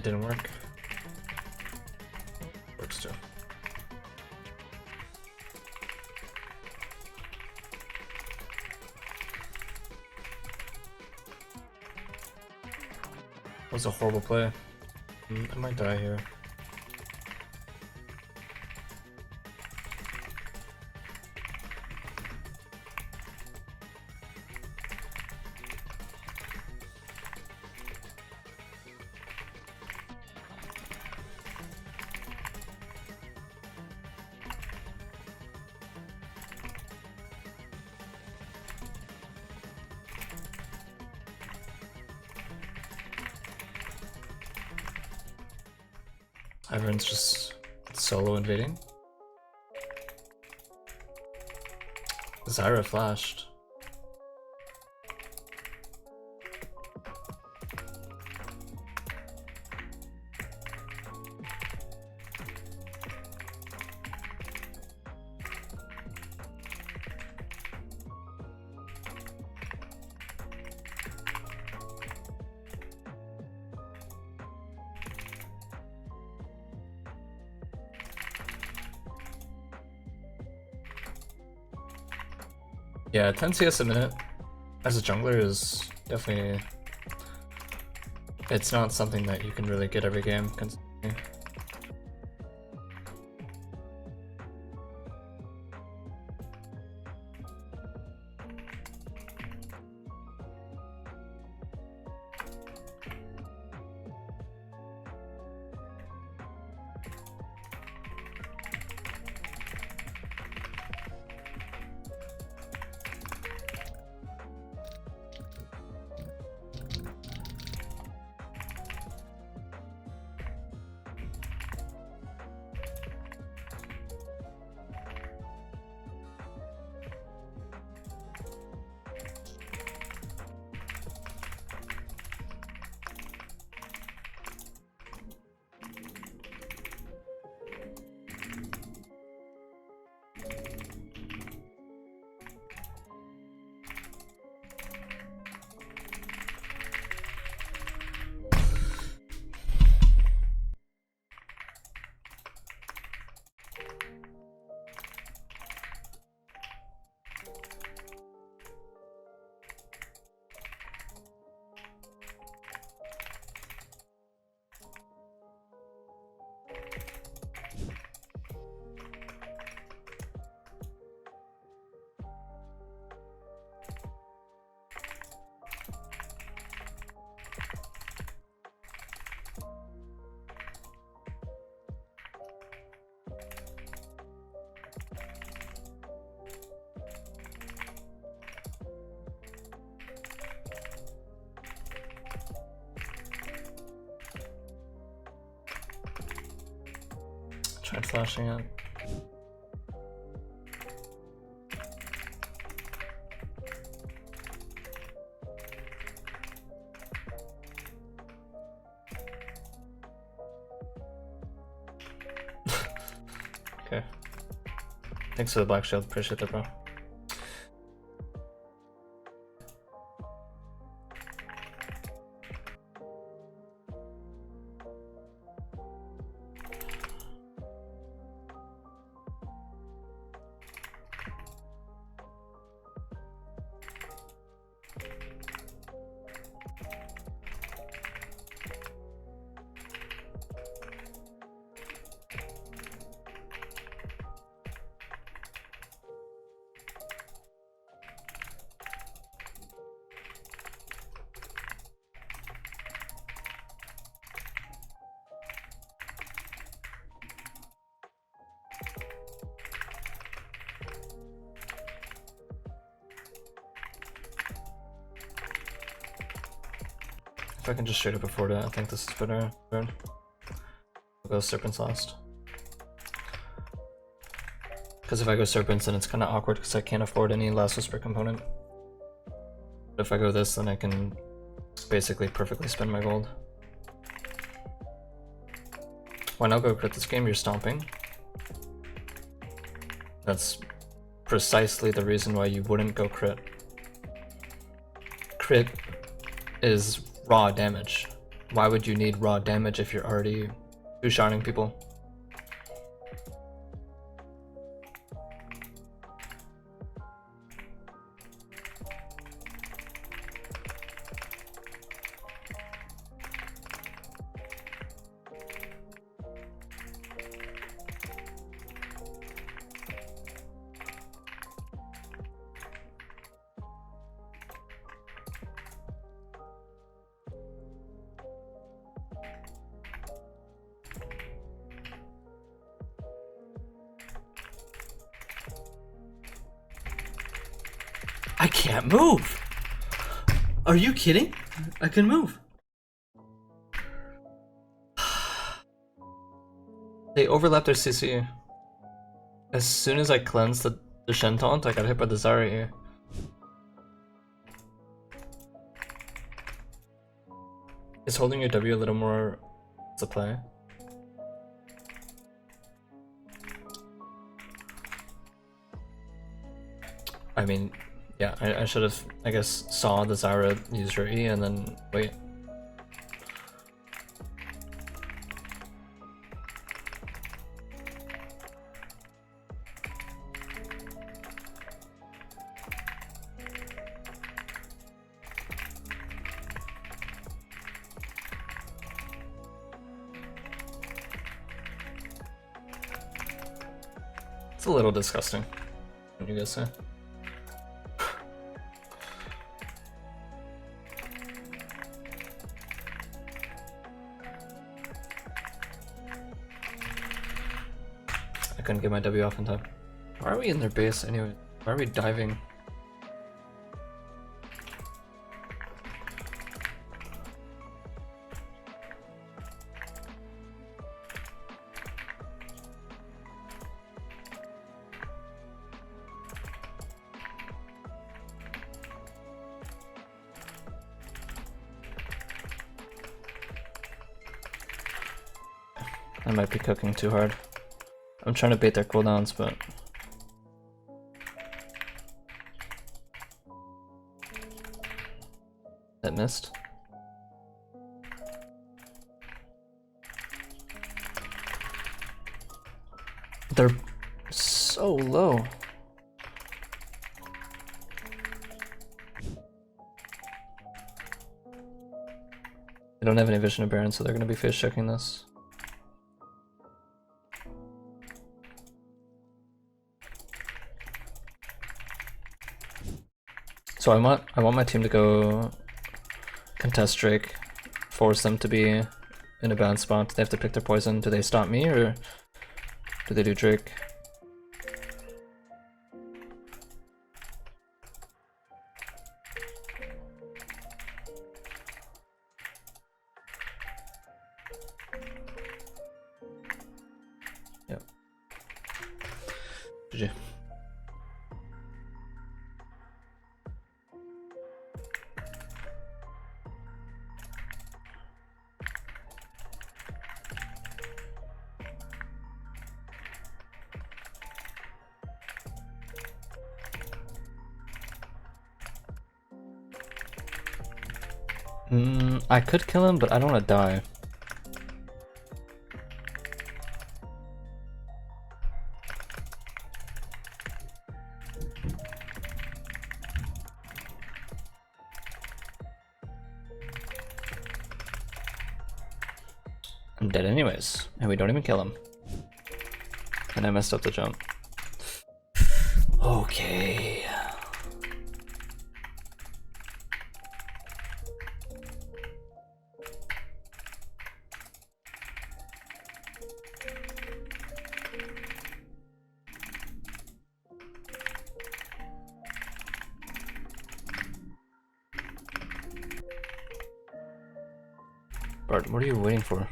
It didn't work. Works too. That was a horrible play. I might die here. Everyone's just solo invading. Zyra flashed. Yeah, 10 CS a minute as a jungler is definitely... It's not something that you can really get every game consistently. Tried flashing it. Okay. Thanks for the black shield, appreciate that, bro. If I can just straight up afford it, I think this is better. We'll go Serpents last. Because if I go Serpents, then it's kind of awkward because I can't afford any Last Whisper component. But if I go this, then I can basically perfectly spend my gold. Why not go crit this game? You're stomping. That's precisely the reason why you wouldn't go crit. Crit is raw damage. why would you need raw damage if you're already two-shining people? I can't move! Are you kidding? I can move. They overlapped their CC. As soon as I cleansed the Shen taunt, I got hit by the Zarya here. Is holding your W a little more to play? I mean, yeah, I should have, I guess, saw the Zarya use her E and then wait. It's a little disgusting, what do you guys say? I couldn't get my W off in time. Why are we in their base anyway? Why are we diving? I might be cooking too hard. I'm trying to bait their cooldowns, but that missed. They're so low. They don't have any vision of Baron, so they're going to be face checking this. So I want my team to go contest Drake, force them to be in a bad spot. They have to pick their poison. Do they stop me or do they do Drake? Yep. GG. I could kill him, but I don't want to die. I'm dead anyways, and we don't even kill him. And I messed up the jump. Okay. Bart, what are you waiting for?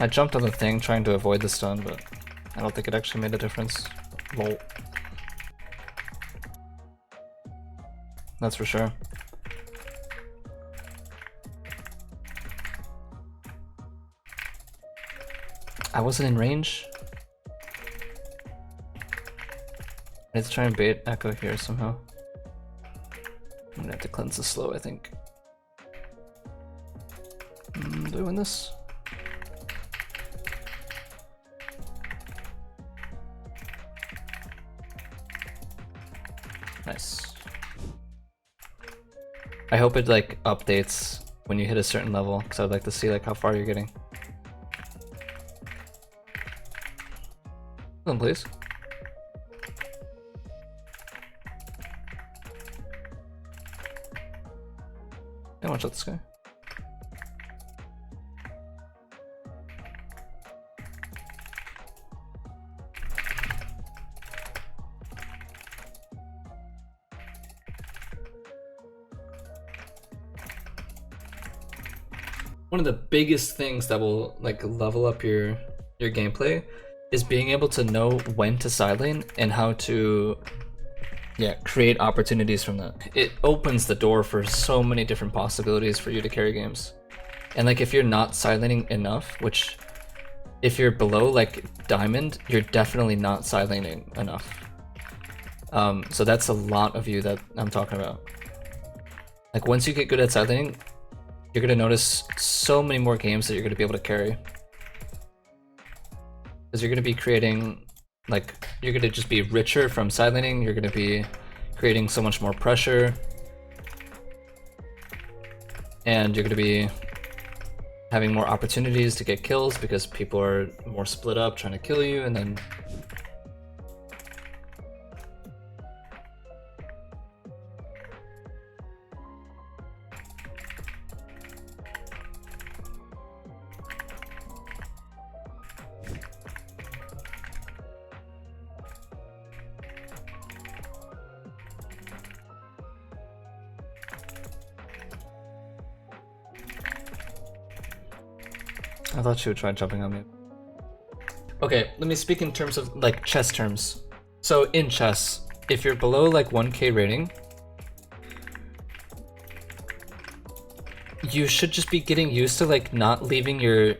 I jumped on the thing trying to avoid the stun, but I don't think it actually made a difference. Lol. That's for sure. I wasn't in range. I need to try and bait Echo here somehow. I'm gonna have to cleanse the slow, I think. Do I win this? Nice. I hope it like updates when you hit a certain level, because I'd like to see like how far you're getting. Come on, please. Yeah, watch out this guy. One of the biggest things that will like level up your gameplay is being able to know when to side lane and how to create opportunities from that. It opens the door for so many different possibilities for you to carry games. And like if you're not side laning enough, which if you're below like diamond, you're definitely not side laning enough. So that's a lot of you that I'm talking about. Like once you get good at side laning, you're gonna notice so many more games that you're gonna be able to carry. Because you're gonna be creating, like, you're gonna just be richer from side laning, you're gonna be creating so much more pressure. And you're gonna be having more opportunities to get kills because people are more split up trying to kill you, and then I thought she would try jumping on me. Okay, let me speak in terms of like chess terms. So in chess, if you're below like 1k rating, you should just be getting used to like not leaving your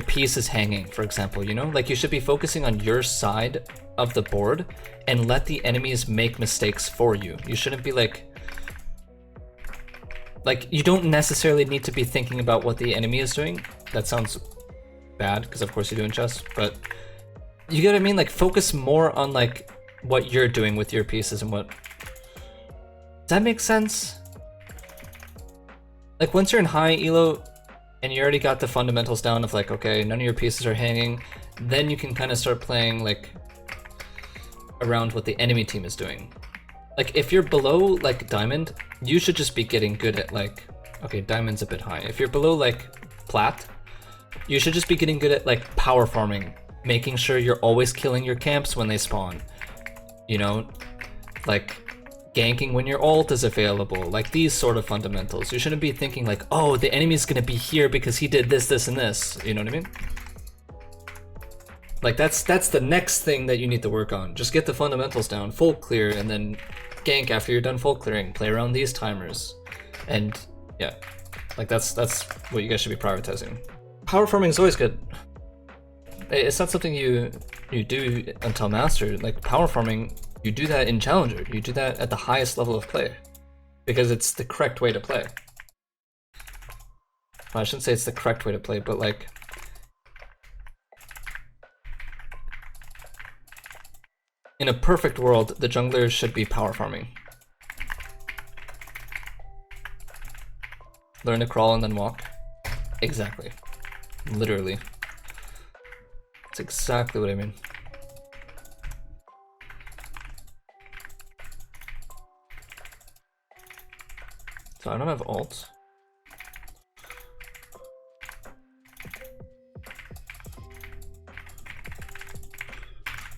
pieces hanging, for example, you know? Like you should be focusing on your side of the board and let the enemies make mistakes for you. You shouldn't be like you don't necessarily need to be thinking about what the enemy is doing. That sounds bad, because of course you do in chess, but you get what I mean? Like focus more on like what you're doing with your pieces and what... Does that make sense? Like once you're in high elo and you already got the fundamentals down of like, okay, none of your pieces are hanging, then you can kind of start playing like around what the enemy team is doing. Like if you're below like diamond, you should just be getting good at like, okay, diamond's a bit high. If you're below like plat, you should just be getting good at like power farming, making sure you're always killing your camps when they spawn. You know, like ganking when your ult is available, like these sort of fundamentals. You shouldn't be thinking like, oh, the enemy's gonna be here because he did this, this, and this. You know what I mean? Like that's the next thing that you need to work on. Just get the fundamentals down, full clear, and then gank after you're done full clearing. Play around these timers, and yeah, like that's what you guys should be prioritizing. Power farming is always good. It's not something you do until master. Like power farming, you do that in challenger. You do that at the highest level of play, because it's the correct way to play. Well, I shouldn't say it's the correct way to play, but like, in a perfect world, the jungler should be power farming. Learn to crawl and then walk. Exactly. Literally. That's exactly what I mean. So I don't have ult.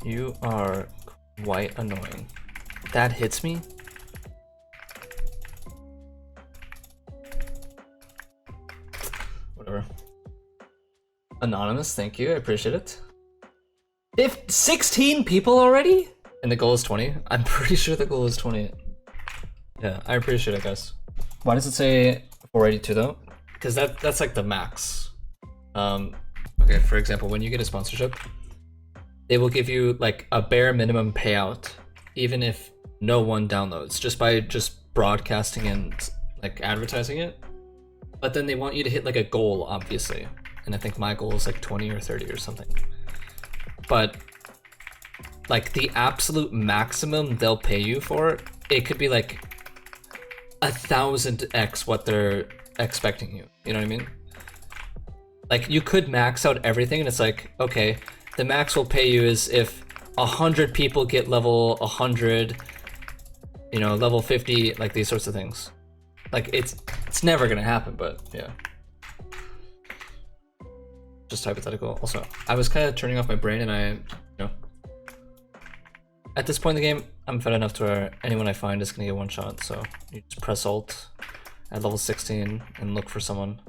You are quite annoying. That hits me. Whatever. Anonymous, thank you, I appreciate it. 16 people already? And the goal is 20? I'm pretty sure the goal is 20. Yeah, I appreciate it, guys. Why does it say 482 though? Because that's like the max. Okay, for example, when you get a sponsorship, they will give you like a bare minimum payout, even if no one downloads, just by broadcasting and like advertising it. But then they want you to hit like a goal, obviously. And I think my goal is like 20 or 30 or something. But like the absolute maximum they'll pay you for, it could be like 1,000x what they're expecting you. You know what I mean? Like you could max out everything and it's like, okay, the max we'll pay you is if 100 people get level 100, you know, level 50, like these sorts of things. Like it's never gonna happen, but yeah. Just hypothetical. Also, I was kind of turning off my brain and I, you know, at this point in the game, I'm fed enough to where anyone I find is gonna get one shot, so you just press Alt at level 16 and look for someone.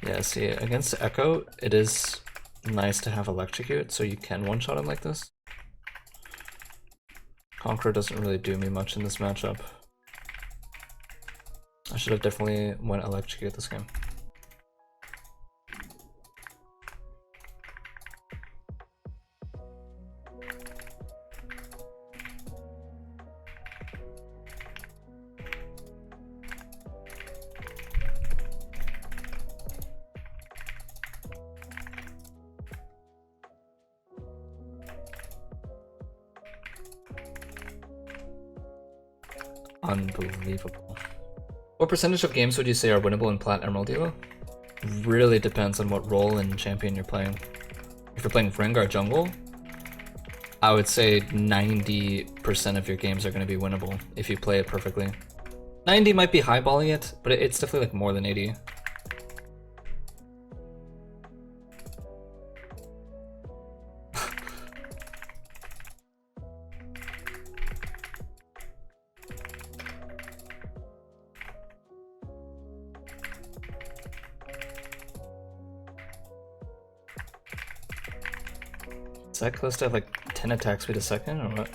Yeah, see, against Echo, it is nice to have Electrocute, so you can one-shot him like this. Conqueror doesn't really do me much in this matchup. I should have definitely went Electrocute this game. Unbelievable. What percentage of games would you say are winnable in Plat Emerald Elo? Really depends on what role and champion you're playing. If you're playing Rengar jungle, I would say 90% of your games are going to be winnable if you play it perfectly. 90 might be highballing it, but it's definitely like more than 80. Is that close to have like 10 attack speed a second or what?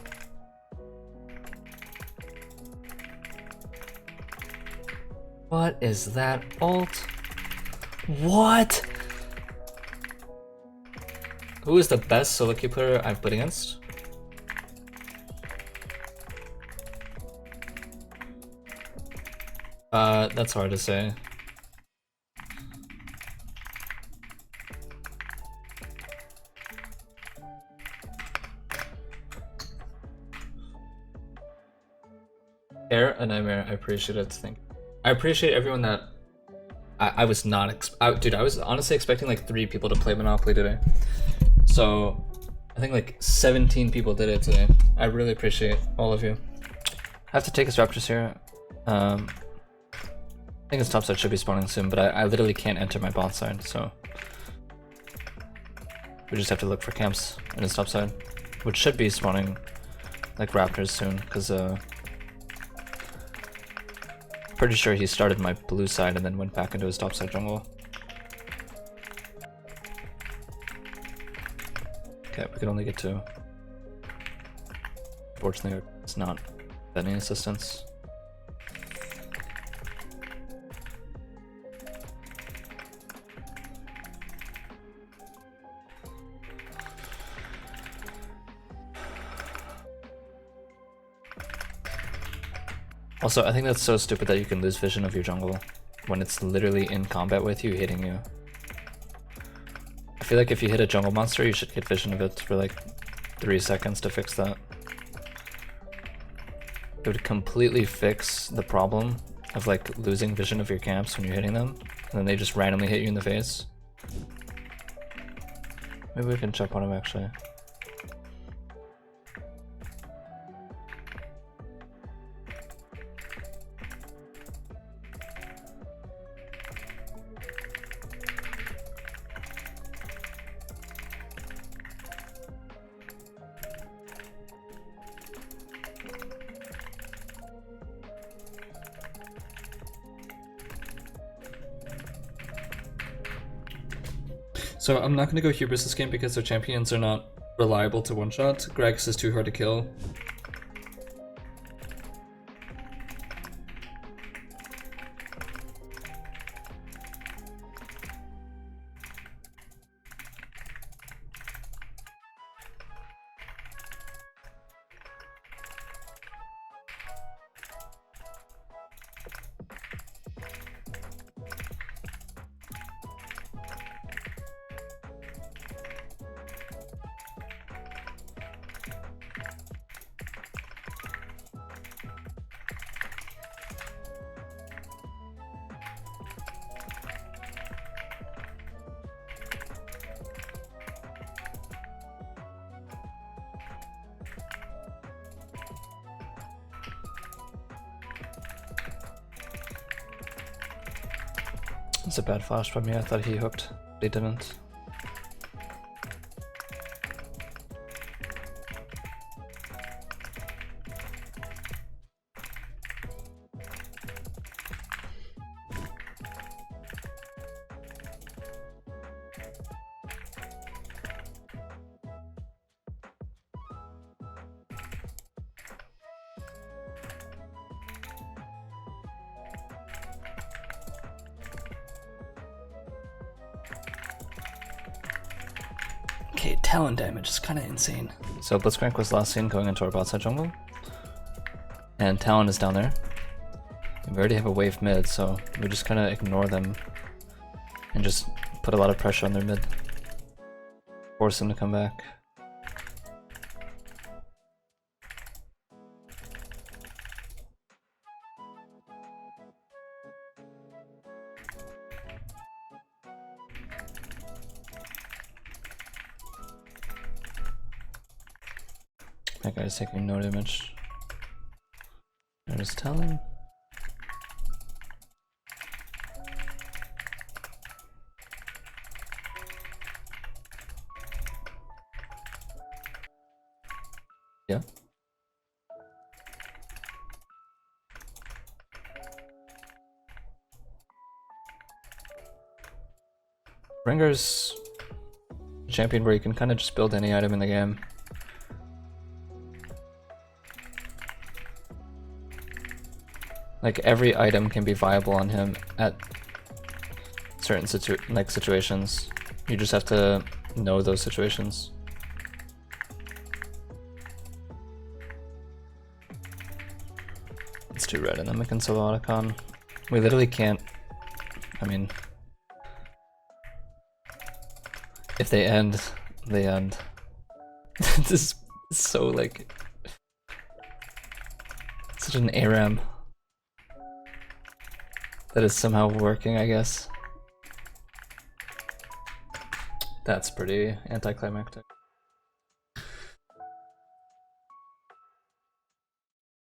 What is that ult? What? Who is the best solo queue player I've played against? That's hard to say. A nightmare. I appreciate it. I appreciate everyone that I was not dude, I was honestly expecting like 3 people to play Monopoly today. So I think like 17 people did it today. I really appreciate all of you. I have to take his Raptors here. I think his top side should be spawning soon, but I literally can't enter my bot side, so we just have to look for camps in his top side, which should be spawning like Raptors soon, because pretty sure he started my blue side and then went back into his top side jungle. Okay, we can only get 2. Fortunately, it's not any assistance. Also, I think that's so stupid that you can lose vision of your jungle when it's literally in combat with you, hitting you. I feel like if you hit a jungle monster, you should get vision of it for like 3 seconds to fix that. It would completely fix the problem of like losing vision of your camps when you're hitting them, and then they just randomly hit you in the face. Maybe we can jump on him actually. So I'm not gonna go Hubris this game because their champions are not reliable to one-shot. Gragas is too hard to kill. It's a bad flash by me, I thought he hooked, but he didn't. Okay, Talon damage is kind of insane. So Blitzcrank was last seen going into our bot side jungle, and Talon is down there. We already have a wave mid, so we just kind of ignore them and just put a lot of pressure on their mid. Force them to come back. That guy's taking no damage. There's Talon. Yeah. Rengar's a champion where you can kind of just build any item in the game. Like every item can be viable on him at certain situations. You just have to know those situations. It's too red and I'm making solo Otacon. We literally can't. I mean, if they end, they end. This is so like such an ARAM. That is somehow working, I guess. That's pretty anticlimactic.